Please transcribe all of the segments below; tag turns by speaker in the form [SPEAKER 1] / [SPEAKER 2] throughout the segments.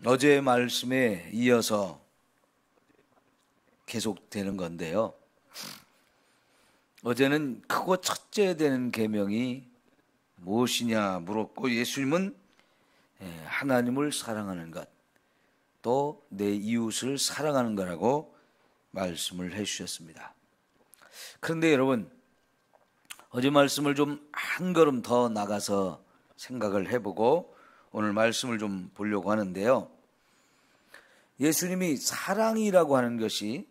[SPEAKER 1] 어제의 말씀에 이어서 계속되는 건데요. 어제는 크고 첫째 되는 계명이 무엇이냐 물었고, 예수님은 하나님을 사랑하는 것, 또 내 이웃을 사랑하는 거라고 말씀을 해주셨습니다. 그런데 여러분, 어제 말씀을 좀 한 걸음 더 나가서 생각을 해보고 오늘 말씀을 좀 보려고 하는데요. 예수님이 사랑이라고 하는 것이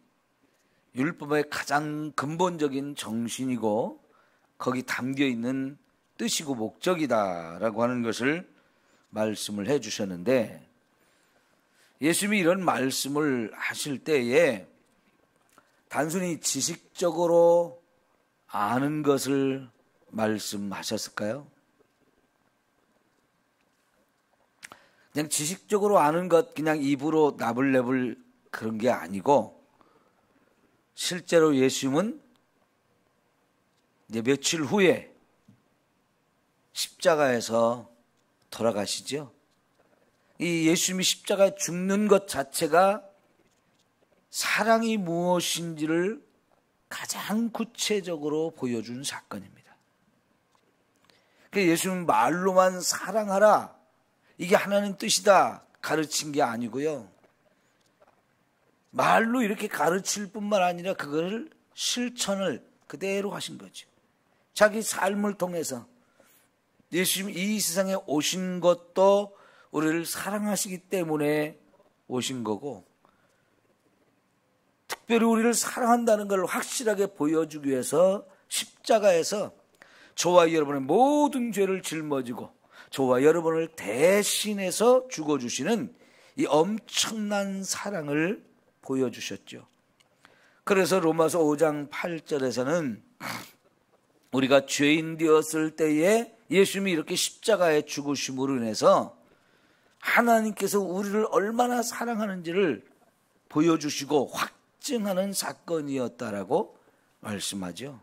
[SPEAKER 1] 율법의 가장 근본적인 정신이고 거기 담겨있는 뜻이고 목적이다라고 하는 것을 말씀을 해 주셨는데, 예수님이 이런 말씀을 하실 때에 단순히 지식적으로 아는 것을 말씀하셨을까요? 그냥 지식적으로 아는 것, 그냥 입으로 나불나불 그런 게 아니고, 실제로 예수님은 이제 며칠 후에 십자가에서 돌아가시죠. 이 예수님이 십자가에 죽는 것 자체가 사랑이 무엇인지를 가장 구체적으로 보여준 사건입니다. 예수님은 말로만 사랑하라, 이게 하나님 뜻이다 가르친 게 아니고요. 말로 이렇게 가르칠 뿐만 아니라 그걸 실천을 그대로 하신 거죠. 자기 삶을 통해서 예수님이 이 세상에 오신 것도 우리를 사랑하시기 때문에 오신 거고, 특별히 우리를 사랑한다는 걸 확실하게 보여주기 위해서 십자가에서 저와 여러분의 모든 죄를 짊어지고 저와 여러분을 대신해서 죽어주시는 이 엄청난 사랑을 보여주셨죠. 그래서 로마서 5장 8절에서는 우리가 죄인 되었을 때에 예수님이 이렇게 십자가에 죽으심으로 인해서 하나님께서 우리를 얼마나 사랑하는지를 보여주시고 확증하는 사건이었다라고 말씀하죠.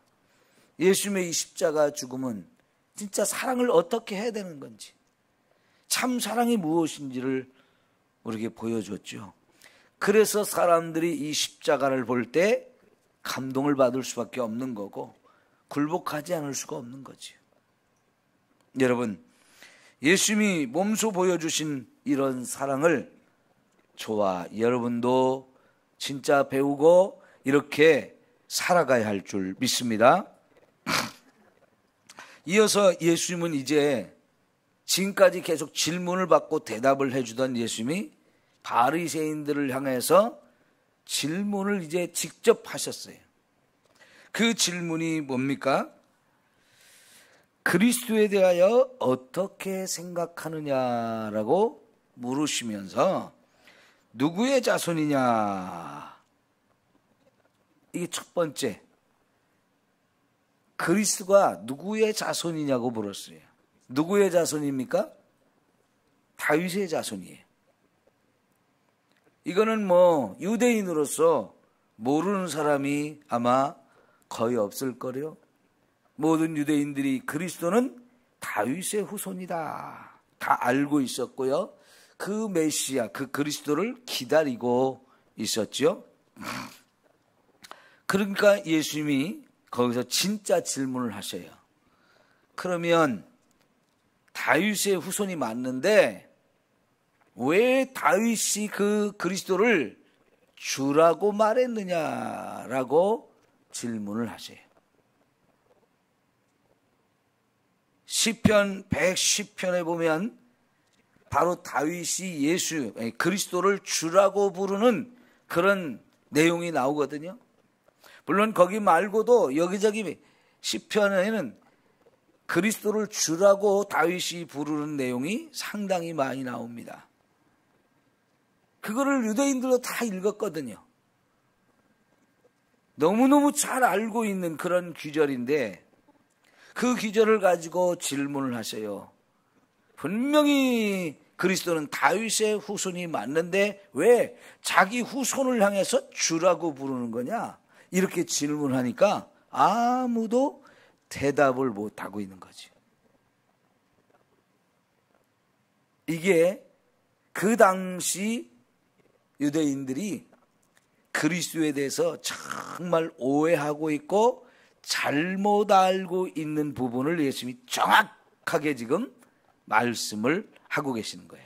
[SPEAKER 1] 예수님의 이 십자가 죽음은 진짜 사랑을 어떻게 해야 되는 건지, 참 사랑이 무엇인지를 우리에게 보여줬죠. 그래서 사람들이 이 십자가를 볼 때 감동을 받을 수밖에 없는 거고 굴복하지 않을 수가 없는 거죠. 여러분, 예수님이 몸소 보여주신 이런 사랑을 저와 여러분도 진짜 배우고 이렇게 살아가야 할 줄 믿습니다. 이어서 예수님은 이제 지금까지 계속 질문을 받고 대답을 해주던 예수님이 바리새인들을 향해서 질문을 이제 직접 하셨어요. 그 질문이 뭡니까? 그리스도에 대하여 어떻게 생각하느냐라고 물으시면서 누구의 자손이냐, 이게 첫 번째, 그리스도가 누구의 자손이냐고 물었어요. 누구의 자손입니까? 다윗의 자손이에요. 이거는 뭐 유대인으로서 모르는 사람이 아마 거의 없을 거래요. 모든 유대인들이 그리스도는 다윗의 후손이다 다 알고 있었고요. 그 메시아, 그 그리스도를 기다리고 있었죠. 그러니까 예수님이 거기서 진짜 질문을 하셔요. 그러면 다윗의 후손이 맞는데 왜 다윗이 그 그리스도를 주라고 말했느냐라고 질문을 하세요. 시편 110편에 보면 바로 다윗이 예수, 그리스도를 주라고 부르는 그런 내용이 나오거든요. 물론 거기 말고도 여기저기 시편에는 그리스도를 주라고 다윗이 부르는 내용이 상당히 많이 나옵니다. 그거를 유대인들도 다 읽었거든요. 너무너무 잘 알고 있는 그런 귀절인데 그 귀절을 가지고 질문을 하세요. 분명히 그리스도는 다윗의 후손이 맞는데 왜 자기 후손을 향해서 주라고 부르는 거냐? 이렇게 질문하니까 아무도 대답을 못하고 있는 거지. 이게 그 당시 유대인들이 그리스도에 대해서 정말 오해하고 있고 잘못 알고 있는 부분을 예수님이 정확하게 지금 말씀을 하고 계시는 거예요.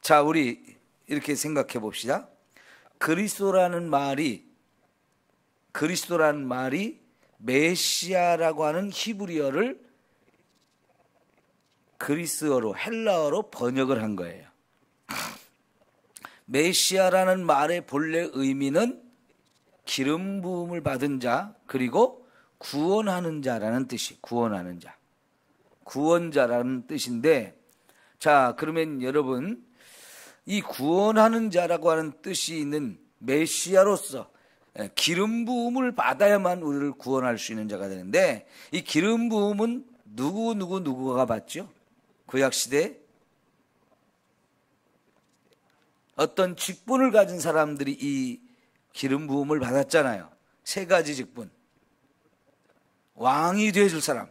[SPEAKER 1] 자, 우리 이렇게 생각해 봅시다. 그리스도라는 말이 메시아라고 하는 히브리어를 그리스어로, 헬라어로 번역을 한 거예요. 메시아라는 말의 본래 의미는 기름 부음을 받은 자, 그리고 구원하는 자라는 뜻이, 구원하는 자, 구원자라는 뜻인데, 자, 그러면 여러분, 이 구원하는 자라고 하는 뜻이 있는 메시아로서 기름 부음을 받아야만 우리를 구원할 수 있는 자가 되는데, 이 기름 부음은 누구가 받죠? 구약시대에 어떤 직분을 가진 사람들이 이 기름 부음을 받았잖아요. 세 가지 직분. 왕이 되어줄 사람,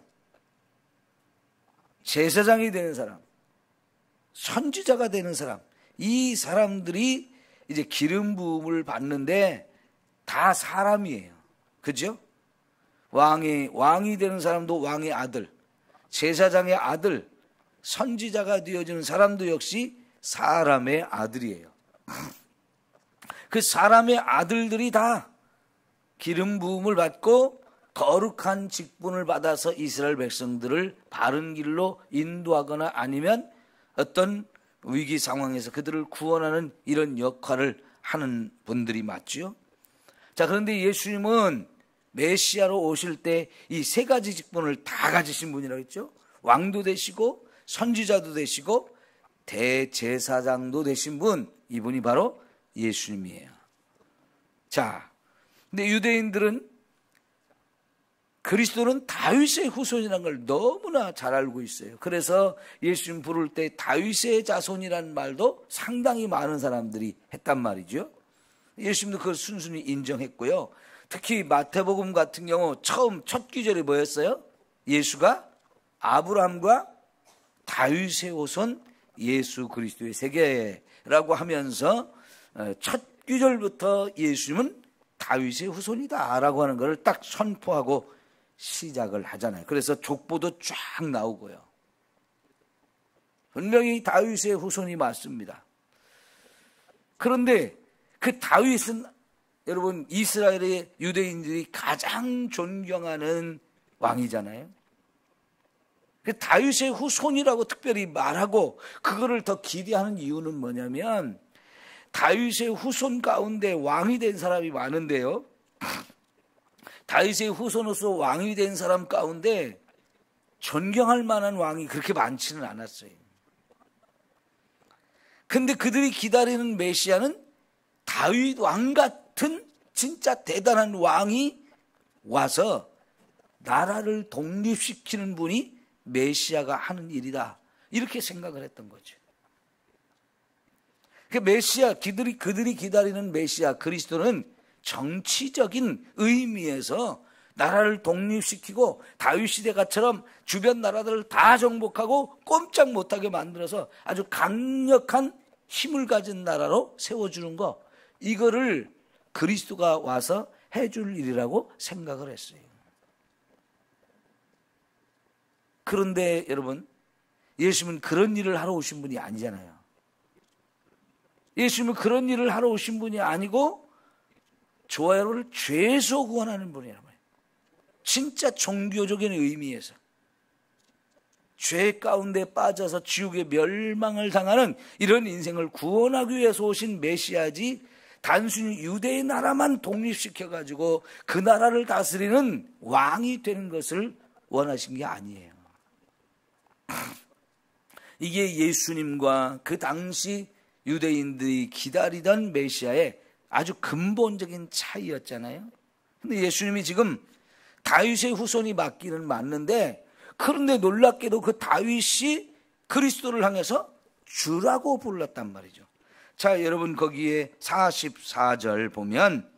[SPEAKER 1] 제사장이 되는 사람, 선지자가 되는 사람. 이 사람들이 이제 기름 부음을 받는데 다 사람이에요. 그죠? 왕이 되는 사람도 왕의 아들, 제사장의 아들, 선지자가 되어지는 사람도 역시 사람의 아들이에요. 그 사람의 아들들이 다 기름 부음을 받고 거룩한 직분을 받아서 이스라엘 백성들을 바른 길로 인도하거나 아니면 어떤 위기 상황에서 그들을 구원하는 이런 역할을 하는 분들이 맞죠. 자, 그런데 예수님은 메시아로 오실 때 이 세 가지 직분을 다 가지신 분이라고 했죠. 왕도 되시고 선지자도 되시고 대제사장도 되신 분, 이분이 바로 예수님이에요. 자, 근데 유대인들은 그리스도는 다윗의 후손이라는 걸 너무나 잘 알고 있어요. 그래서 예수님 부를 때 다윗의 자손이라는 말도 상당히 많은 사람들이 했단 말이죠. 예수님도 그걸 순순히 인정했고요. 특히 마태복음 같은 경우 처음 첫 구절이 뭐였어요? 예수가 아브라함과 다윗의 후손 예수 그리스도의 세계라고 하면서 첫 구절부터 예수님은 다윗의 후손이다라고 하는 것을 딱 선포하고 시작을 하잖아요. 그래서 족보도 쫙 나오고요. 분명히 다윗의 후손이 맞습니다. 그런데 그 다윗은 여러분 이스라엘의 유대인들이 가장 존경하는 왕이잖아요. 그 다윗의 후손이라고 특별히 말하고 그거를 더 기대하는 이유는 뭐냐면 다윗의 후손 가운데 왕이 된 사람이 많은데요. 다윗의 후손으로서 왕이 된 사람 가운데 존경할 만한 왕이 그렇게 많지는 않았어요. 근데 그들이 기다리는 메시아는 다윗 왕 같은 진짜 대단한 왕이 와서 나라를 독립시키는 분이 메시아가 하는 일이다. 이렇게 생각을 했던 거죠. 그 메시아, 그들이 기다리는 메시아 그리스도는 정치적인 의미에서 나라를 독립시키고 다윗 시대가처럼 주변 나라들을 다 정복하고 꼼짝 못하게 만들어서 아주 강력한 힘을 가진 나라로 세워주는 거, 이거를 그리스도가 와서 해줄 일이라고 생각을 했어요. 그런데 여러분, 예수님은 그런 일을 하러 오신 분이 아니잖아요. 예수님은 그런 일을 하러 오신 분이 아니고 저와 죄에서 구원하는 분이란 말이에요. 진짜 종교적인 의미에서 죄 가운데 빠져서 지옥의 멸망을 당하는 이런 인생을 구원하기 위해서 오신 메시아지, 단순히 유대의 나라만 독립시켜가지고 그 나라를 다스리는 왕이 되는 것을 원하신 게 아니에요. 이게 예수님과 그 당시 유대인들이 기다리던 메시아의 아주 근본적인 차이였잖아요. 근데 예수님이 지금 다윗의 후손이 맞기는 맞는데, 그런데 놀랍게도 그 다윗이 그리스도를 향해서 주라고 불렀단 말이죠. 자, 여러분 거기에 44절 보면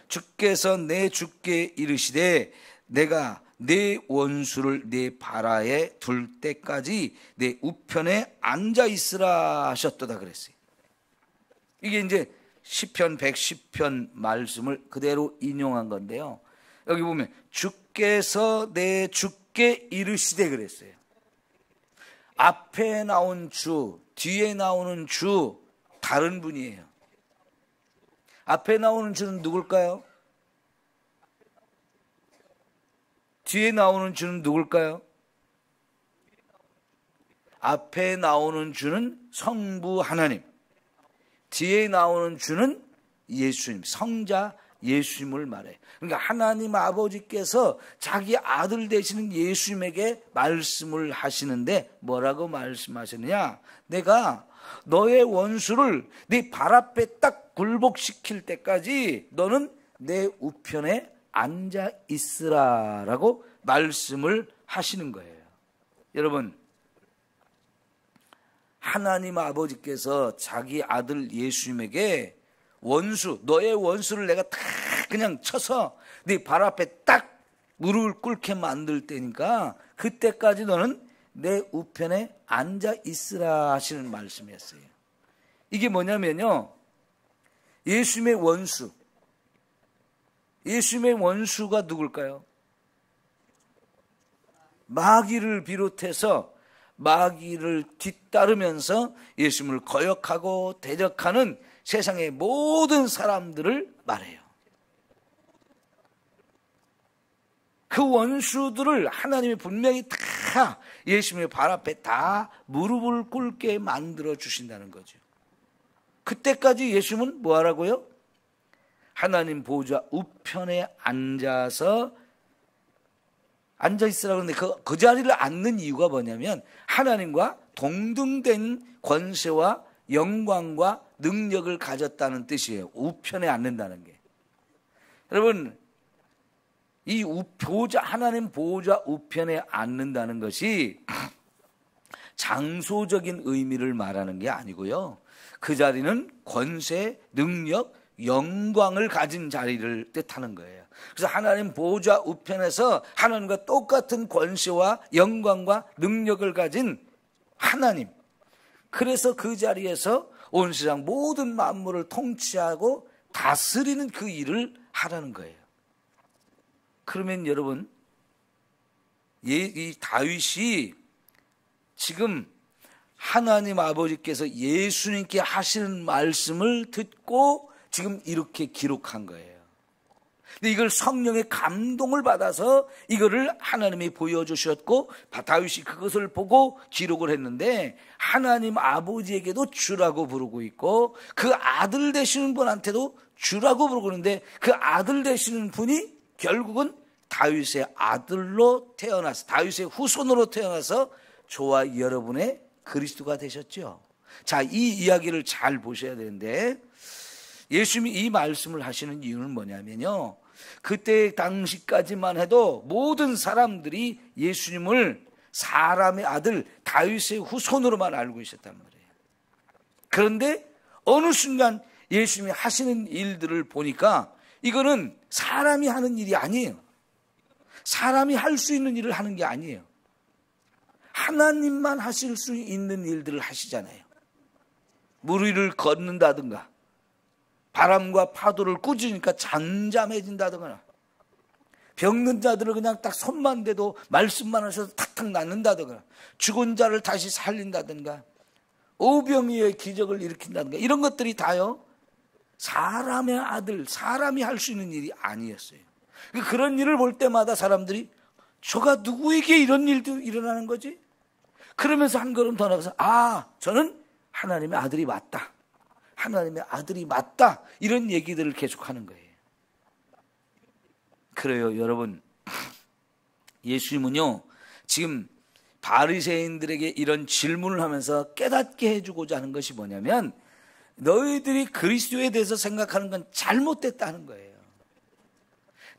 [SPEAKER 1] 주께서 내 주께 이르시되 내가 내 원수를 내 발아에 둘 때까지 내 우편에 앉아 있으라 하셨도다 그랬어요. 이게 이제 시편 110편 말씀을 그대로 인용한 건데요. 여기 보면 주께서 내 주께 이르시되 그랬어요. 앞에 나온 주, 뒤에 나오는 주 다른 분이에요. 앞에 나오는 주는 누굴까요? 뒤에 나오는 주는 누굴까요? 앞에 나오는 주는 성부 하나님, 뒤에 나오는 주는 예수님, 성자 예수님을 말해요. 그러니까 하나님 아버지께서 자기 아들 되시는 예수님에게 말씀을 하시는데 뭐라고 말씀하셨느냐? 내가 너의 원수를 네 발 앞에 딱 굴복시킬 때까지 너는 내 우편에 앉아 있으라라고 말씀을 하시는 거예요. 여러분, 하나님 아버지께서 자기 아들 예수님에게 원수, 너의 원수를 내가 다 그냥 쳐서 네 발 앞에 딱 무릎을 꿇게 만들 때니까 그때까지 너는 내 우편에 앉아 있으라 하시는 말씀이었어요. 이게 뭐냐면요, 예수님의 원수, 예수님의 원수가 누굴까요? 마귀를 비롯해서 마귀를 뒤따르면서 예수님을 거역하고 대적하는 세상의 모든 사람들을 말해요. 그 원수들을 하나님이 분명히 다 예수님의 발 앞에 다 무릎을 꿇게 만들어 주신다는 거죠. 그때까지 예수님은 뭐 하라고요? 하나님 보좌 우편에 앉아서 앉아있으라고 하는데 그 자리를 앉는 이유가 뭐냐면 하나님과 동등된 권세와 영광과 능력을 가졌다는 뜻이에요. 우편에 앉는다는 게. 여러분, 이 보좌, 하나님 보좌 우편에 앉는다는 것이 장소적인 의미를 말하는 게 아니고요. 그 자리는 권세, 능력, 영광을 가진 자리를 뜻하는 거예요. 그래서 하나님 보좌 우편에서 하나님과 똑같은 권세와 영광과 능력을 가진 하나님, 그래서 그 자리에서 온 세상 모든 만물을 통치하고 다스리는 그 일을 하라는 거예요. 그러면 여러분, 이 다윗이 지금 하나님 아버지께서 예수님께 하시는 말씀을 듣고 지금 이렇게 기록한 거예요. 근데 이걸 성령의 감동을 받아서 이거를 하나님이 보여주셨고 다윗이 그것을 보고 기록을 했는데 하나님 아버지에게도 주라고 부르고 있고 그 아들 되시는 분한테도 주라고 부르고 있는데 그 아들 되시는 분이 결국은 다윗의 아들로 태어나서 다윗의 후손으로 태어나서 저와 여러분의 그리스도가 되셨죠. 자, 이 이야기를 잘 보셔야 되는데 예수님이 이 말씀을 하시는 이유는 뭐냐면요, 그때 당시까지만 해도 모든 사람들이 예수님을 사람의 아들 다윗의 후손으로만 알고 있었단 말이에요. 그런데 어느 순간 예수님이 하시는 일들을 보니까 이거는 사람이 하는 일이 아니에요. 사람이 할 수 있는 일을 하는 게 아니에요. 하나님만 하실 수 있는 일들을 하시잖아요. 물 위를 걷는다든가 바람과 파도를 꾸짖으니까 잠잠해진다든가 병든 자들을 그냥 딱 손만 대도 말씀만 하셔서 탁탁 낫는다든가 죽은 자를 다시 살린다든가 오병이어의 기적을 일으킨다든가 이런 것들이 다요 사람의 아들, 사람이 할 수 있는 일이 아니었어요. 그런 일을 볼 때마다 사람들이 저가 누구에게 이런 일도 일어나는 거지? 그러면서 한 걸음 더 나가서 저는 하나님의 아들이 맞다. 하나님의 아들이 맞다. 이런 얘기들을 계속하는 거예요. 그래요, 여러분. 예수님은요, 지금 바리새인들에게 이런 질문을 하면서 깨닫게 해주고자 하는 것이 뭐냐면 너희들이 그리스도에 대해서 생각하는 건 잘못됐다는 거예요.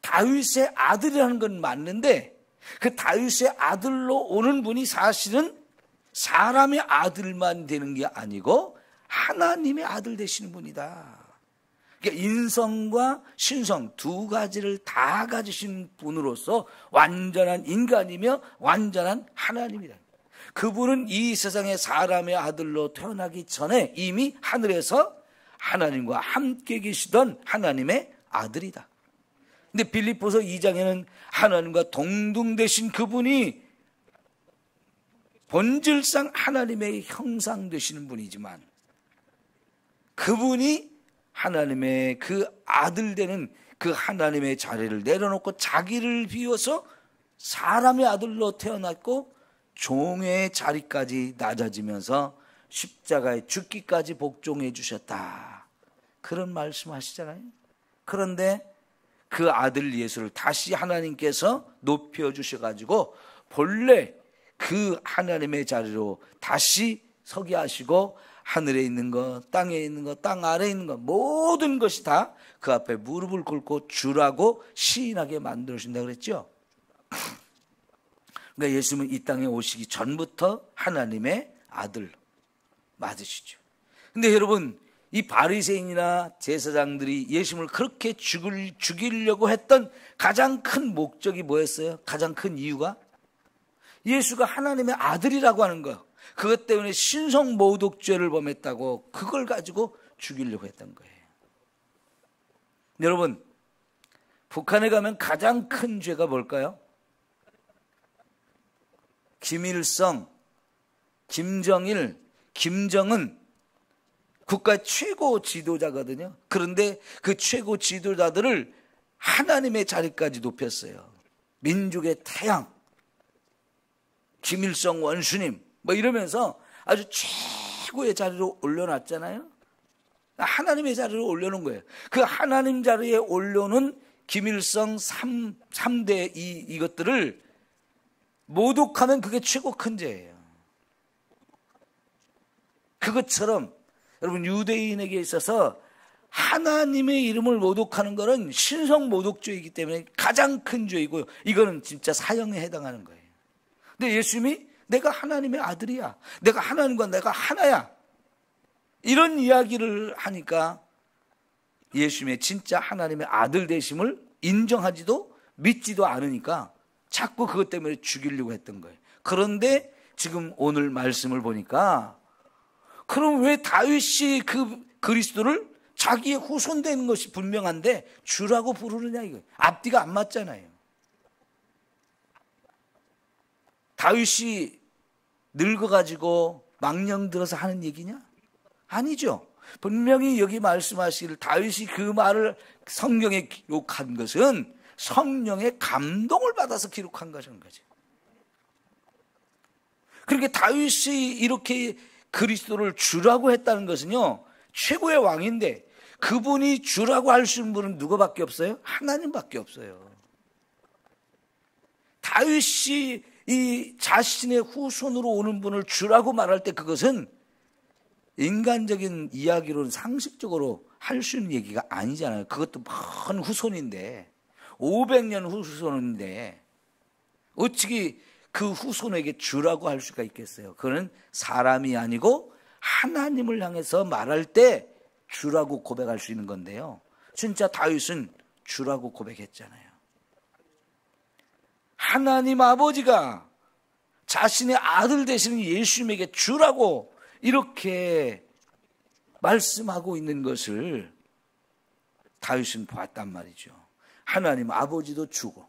[SPEAKER 1] 다윗의 아들이라는 건 맞는데 그 다윗의 아들로 오는 분이 사실은 사람의 아들만 되는 게 아니고 하나님의 아들 되시는 분이다. 그러니까 인성과 신성 두 가지를 다 가지신 분으로서 완전한 인간이며 완전한 하나님이다. 그분은 이 세상에 사람의 아들로 태어나기 전에 이미 하늘에서 하나님과 함께 계시던 하나님의 아들이다. 근데 빌립보서 2장에는 하나님과 동등되신 그분이 본질상 하나님의 형상 되시는 분이지만 그분이 하나님의 그 아들 되는 그 하나님의 자리를 내려놓고 자기를 비워서 사람의 아들로 태어났고 종의 자리까지 낮아지면서 십자가에 죽기까지 복종해 주셨다. 그런 말씀하시잖아요. 그런데 그 아들 예수를 다시 하나님께서 높여주셔가지고 본래 그 하나님의 자리로 다시 서게 하시고 하늘에 있는 것, 땅에 있는 것, 땅 아래에 있는 것 모든 것이 다 그 앞에 무릎을 꿇고 주라고 시인하게 만들어주신다 그랬죠. 그러니까 예수님은 이 땅에 오시기 전부터 하나님의 아들 맞으시죠. 근데 여러분, 이 바리새인이나 제사장들이 예수님을 그렇게 죽이려고 했던 가장 큰 목적이 뭐였어요? 가장 큰 이유가 예수가 하나님의 아들이라고 하는 거, 그것 때문에 신성모독죄를 범했다고 그걸 가지고 죽이려고 했던 거예요. 여러분, 북한에 가면 가장 큰 죄가 뭘까요? 김일성, 김정일, 김정은 국가 최고 지도자거든요. 그런데 그 최고 지도자들을 하나님의 자리까지 높였어요. 민족의 태양, 김일성 원수님 뭐 이러면서 아주 최고의 자리로 올려놨잖아요. 하나님의 자리로 올려놓은 거예요. 그 하나님 자리에 올려놓은 김일성 3대 이것들을 모독하면 그게 최고 큰 죄예요. 그것처럼 여러분, 유대인에게 있어서 하나님의 이름을 모독하는 것은 신성 모독죄이기 때문에 가장 큰 죄이고요. 이거는 진짜 사형에 해당하는 거예요. 근데 예수님이 내가 하나님의 아들이야, 내가 하나님과 내가 하나야, 이런 이야기를 하니까 예수님의 진짜 하나님의 아들 되심을 인정하지도 믿지도 않으니까 자꾸 그것 때문에 죽이려고 했던 거예요. 그런데 지금 오늘 말씀을 보니까 그럼 왜 다윗이 그 그리스도를 자기의 후손되는 것이 분명한데 주라고 부르느냐, 이거 앞뒤가 안 맞잖아요. 다윗이 늙어가지고 망령 들어서 하는 얘기냐? 아니죠. 분명히 여기 말씀하시기를 다윗이 그 말을 성경에 기록한 것은 성령의 감동을 받아서 기록한 것인 거죠. 그렇게 다윗이 이렇게 그리스도를 주라고 했다는 것은요, 최고의 왕인데 그분이 주라고 할 수 있는 분은 누구밖에 없어요? 하나님밖에 없어요. 다윗이 이 자신의 후손으로 오는 분을 주라고 말할 때 그것은 인간적인 이야기로는 상식적으로 할 수 있는 얘기가 아니잖아요. 그것도 먼 후손인데 500년 후손인데 어떻게 그 후손에게 주라고 할 수가 있겠어요? 그거는 사람이 아니고 하나님을 향해서 말할 때 주라고 고백할 수 있는 건데요. 진짜 다윗은 주라고 고백했잖아요. 하나님 아버지가 자신의 아들 되시는 예수님에게 주라고 이렇게 말씀하고 있는 것을 다윗은 보았단 말이죠. 하나님 아버지도 주고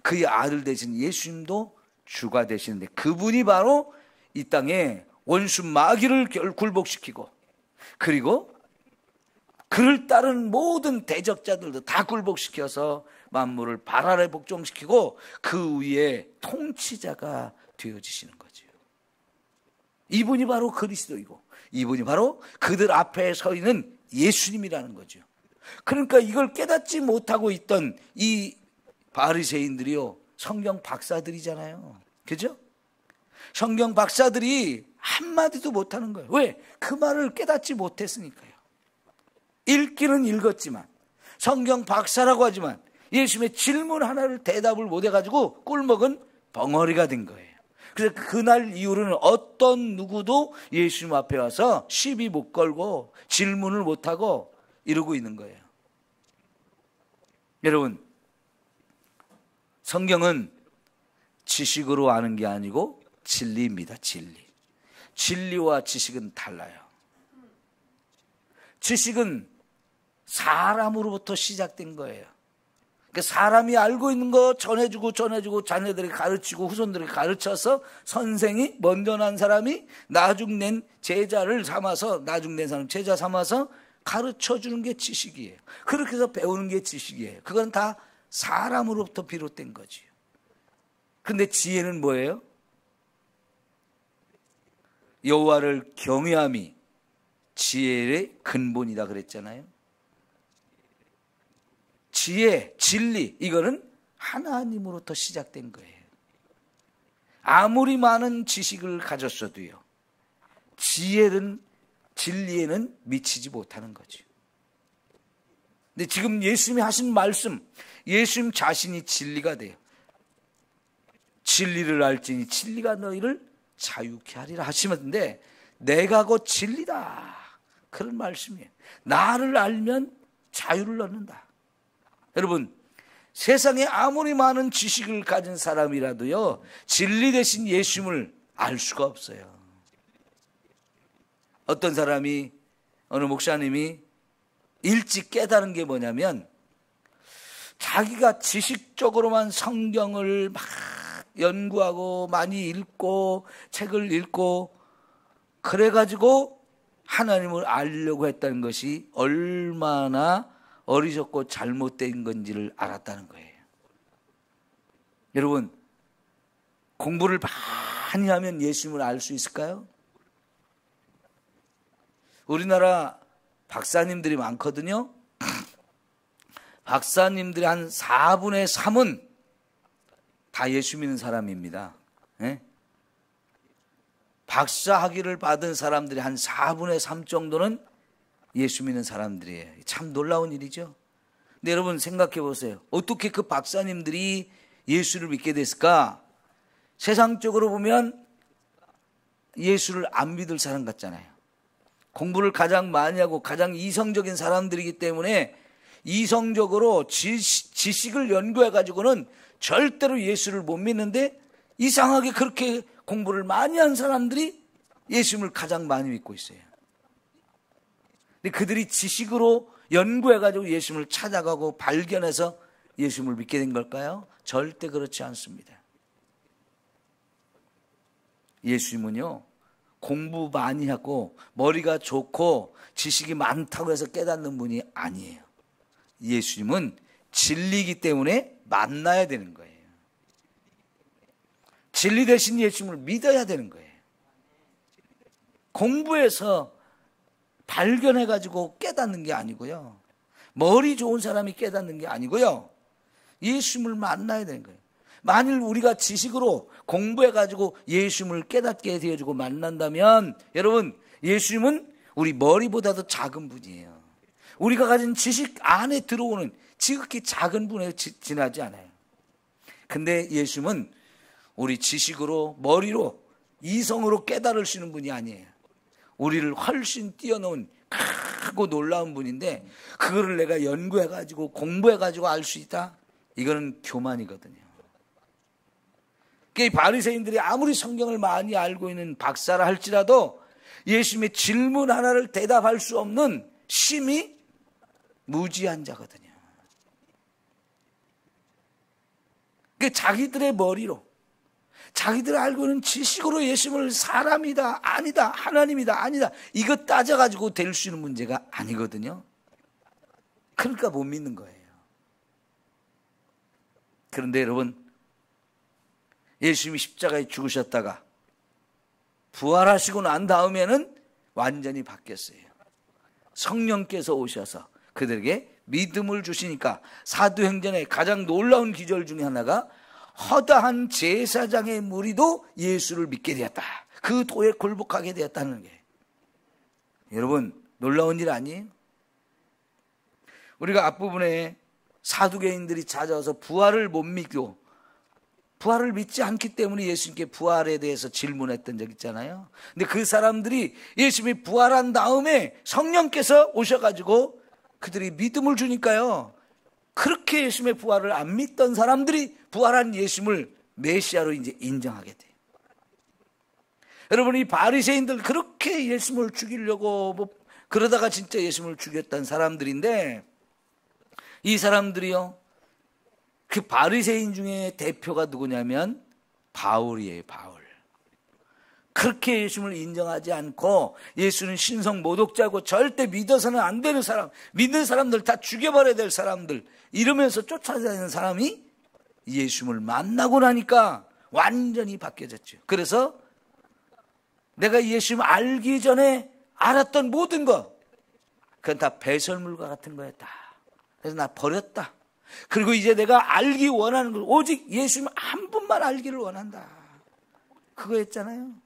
[SPEAKER 1] 그의 아들 되신 예수님도 주가 되시는데 그분이 바로 이 땅에 원수 마귀를 굴복시키고 그리고 그를 따른 모든 대적자들도 다 굴복시켜서 만물을 발 아래 복종시키고 그 위에 통치자가 되어지시는 거죠. 이분이 바로 그리스도이고 이분이 바로 그들 앞에 서 있는 예수님이라는 거죠. 그러니까 이걸 깨닫지 못하고 있던 이 바리새인들이요, 성경 박사들이잖아요. 그죠? 성경 박사들이 한마디도 못하는 거예요. 왜? 그 말을 깨닫지 못했으니까요. 읽기는 읽었지만 성경 박사라고 하지만 예수님의 질문 하나를 대답을 못해가지고 꿀먹은 벙어리가 된 거예요. 그래서 그날 이후로는 어떤 누구도 예수님 앞에 와서 시비 못 걸고 질문을 못하고 이러고 있는 거예요. 여러분, 성경은 지식으로 아는 게 아니고 진리입니다. 진리. 진리와 지식은 달라요. 지식은 사람으로부터 시작된 거예요. 그러니까 사람이 알고 있는 거 전해주고 자녀들이 가르치고 후손들이 가르쳐서 선생이 먼저 난 사람이 나중 낸 제자를 삼아서 나중 낸 사람 제자 삼아서 가르쳐주는 게 지식이에요. 그렇게 해서 배우는 게 지식이에요. 그건 다 사람으로부터 비롯된 거지요. 근데 지혜는 뭐예요? 여호와를 경외함이 지혜의 근본이다 그랬잖아요. 지혜, 진리, 이거는 하나님으로부터 시작된 거예요. 아무리 많은 지식을 가졌어도요, 지혜는, 진리에는 미치지 못하는 거죠. 근데 지금 예수님이 하신 말씀, 예수님 자신이 진리가 돼요. 진리를 알지니 진리가 너희를 자유케 하리라 하시는데, 내가 곧 진리다, 그런 말씀이에요. 나를 알면 자유를 얻는다. 여러분, 세상에 아무리 많은 지식을 가진 사람이라도요, 진리 대신 예수님을 알 수가 없어요. 어떤 사람이, 어느 목사님이 일찍 깨달은 게 뭐냐면, 자기가 지식적으로만 성경을 막 연구하고 많이 읽고 책을 읽고 그래가지고 하나님을 알려고 했다는 것이 얼마나 어리석고 잘못된 건지를 알았다는 거예요. 여러분, 공부를 많이 하면 예수님을 알 수 있을까요? 우리나라 박사님들이 많거든요. 박사님들이 한 4분의 3은 다 예수 믿는 사람입니다. 네? 박사 학위를 받은 사람들이 한 4분의 3 정도는 예수 믿는 사람들이에요. 참 놀라운 일이죠. 근데 여러분 생각해 보세요. 어떻게 그 박사님들이 예수를 믿게 됐을까? 세상적으로 보면 예수를 안 믿을 사람 같잖아요. 공부를 가장 많이 하고 가장 이성적인 사람들이기 때문에 이성적으로 지식을 연구해 가지고는 절대로 예수를 못 믿는데, 이상하게 그렇게 공부를 많이 한 사람들이 예수님을 가장 많이 믿고 있어요. 근데 그들이 지식으로 연구해 가지고 예수님을 찾아가고 발견해서 예수님을 믿게 된 걸까요? 절대 그렇지 않습니다. 예수님은요, 공부 많이 하고 머리가 좋고 지식이 많다고 해서 깨닫는 분이 아니에요. 예수님은 진리이기 때문에 만나야 되는 거예요. 진리 대신 예수님을 믿어야 되는 거예요. 공부해서 발견해가지고 깨닫는 게 아니고요. 머리 좋은 사람이 깨닫는 게 아니고요. 예수님을 만나야 되는 거예요. 만일 우리가 지식으로 공부해가지고 예수님을 깨닫게 되어주고 만난다면, 여러분, 예수님은 우리 머리보다도 작은 분이에요. 우리가 가진 지식 안에 들어오는 지극히 작은 분에 지나지 않아요. 근데 예수님은 우리 지식으로, 머리로, 이성으로 깨달으시는 분이 아니에요. 우리를 훨씬 뛰어넘은 크고 놀라운 분인데, 그거를 내가 연구해가지고 공부해가지고 알 수 있다? 이거는 교만이거든요. 이 바리새인들이 아무리 성경을 많이 알고 있는 박사라 할지라도 예수님의 질문 하나를 대답할 수 없는 심히 무지한 자거든요. 자기들의 머리로, 자기들 알고 있는 지식으로 예수님을 사람이다, 아니다, 하나님이다, 아니다, 이거 따져가지고 될 수 있는 문제가 아니거든요. 그러니까 못 믿는 거예요. 그런데 여러분, 예수님이 십자가에 죽으셨다가 부활하시고 난 다음에는 완전히 바뀌었어요. 성령께서 오셔서 그들에게 믿음을 주시니까 사도행전의 가장 놀라운 기절 중에 하나가 허다한 제사장의 무리도 예수를 믿게 되었다. 그 도에 굴복하게 되었다는 게, 여러분, 놀라운 일 아니에요? 우리가 앞부분에 사두개인들이 찾아와서 부활을 못 믿고 부활을 믿지 않기 때문에 예수님께 부활에 대해서 질문했던 적 있잖아요. 근데 그 사람들이 예수님이 부활한 다음에 성령께서 오셔가지고 그들이 믿음을 주니까요, 그렇게 예수님의 부활을 안 믿던 사람들이 부활한 예수님을 메시아로 이제 인정하게 돼요. 여러분, 이 바리새인들 그렇게 예수님을 죽이려고 그러다가 진짜 예수님을 죽였던 사람들인데, 이 사람들이요, 그 바리새인 중에 대표가 누구냐면 바울이에요. 바울. 그렇게 예수님을 인정하지 않고 예수는 신성 모독자고 절대 믿어서는 안 되는 사람, 믿는 사람들 다 죽여버려야 될 사람들, 이러면서 쫓아다니는 사람이 예수님을 만나고 나니까 완전히 바뀌어졌죠. 그래서 내가 예수님을 알기 전에 알았던 모든 것, 그건 다 배설물과 같은 거였다. 그래서 나 버렸다. 그리고 이제 내가 알기 원하는 걸 오직 예수님 한 분만 알기를 원한다. 그거였잖아요.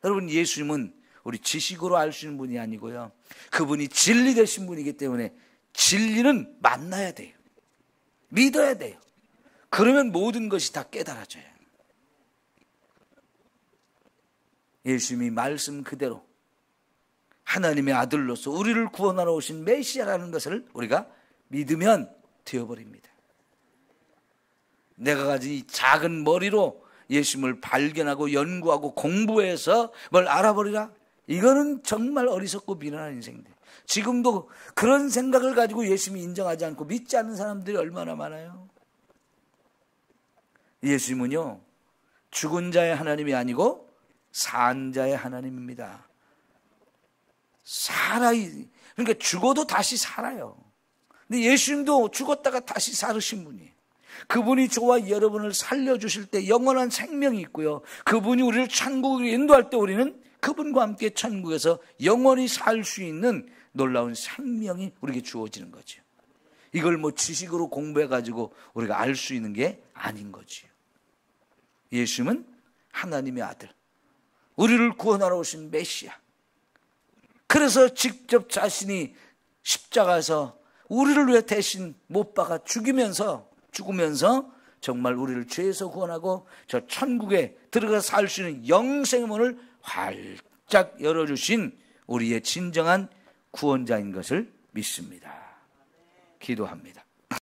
[SPEAKER 1] 여러분, 예수님은 우리 지식으로 알 수 있는 분이 아니고요, 그분이 진리 되신 분이기 때문에 진리는 만나야 돼요. 믿어야 돼요. 그러면 모든 것이 다 깨달아져요. 예수님이 말씀 그대로 하나님의 아들로서 우리를 구원하러 오신 메시아라는 것을 우리가 믿으면 되어버립니다. 내가 가진 이 작은 머리로 예수님을 발견하고 연구하고 공부해서 뭘 알아버리라? 이거는 정말 어리석고 미련한 인생인데, 지금도 그런 생각을 가지고 예수님이 인정하지 않고 믿지 않는 사람들이 얼마나 많아요. 예수님은요, 죽은 자의 하나님이 아니고 산 자의 하나님입니다. 그러니까 죽어도 다시 살아요. 근데 예수님도 죽었다가 다시 살으신 분이에요. 그분이 저와 여러분을 살려주실 때 영원한 생명이 있고요, 그분이 우리를 천국으로 인도할 때 우리는 그분과 함께 천국에서 영원히 살 수 있는 놀라운 생명이 우리에게 주어지는 거죠. 이걸 뭐 지식으로 공부해가지고 우리가 알 수 있는 게 아닌 거지요. 예수님은 하나님의 아들, 우리를 구원하러 오신 메시아. 그래서 직접 자신이 십자가에서 우리를 위해 대신 못 박아 죽으면서 정말 우리를 죄에서 구원하고 저 천국에 들어가 살 수 있는 영생의 문을 활짝 열어주신 우리의 진정한 구원자인 것을 믿습니다. 기도합니다.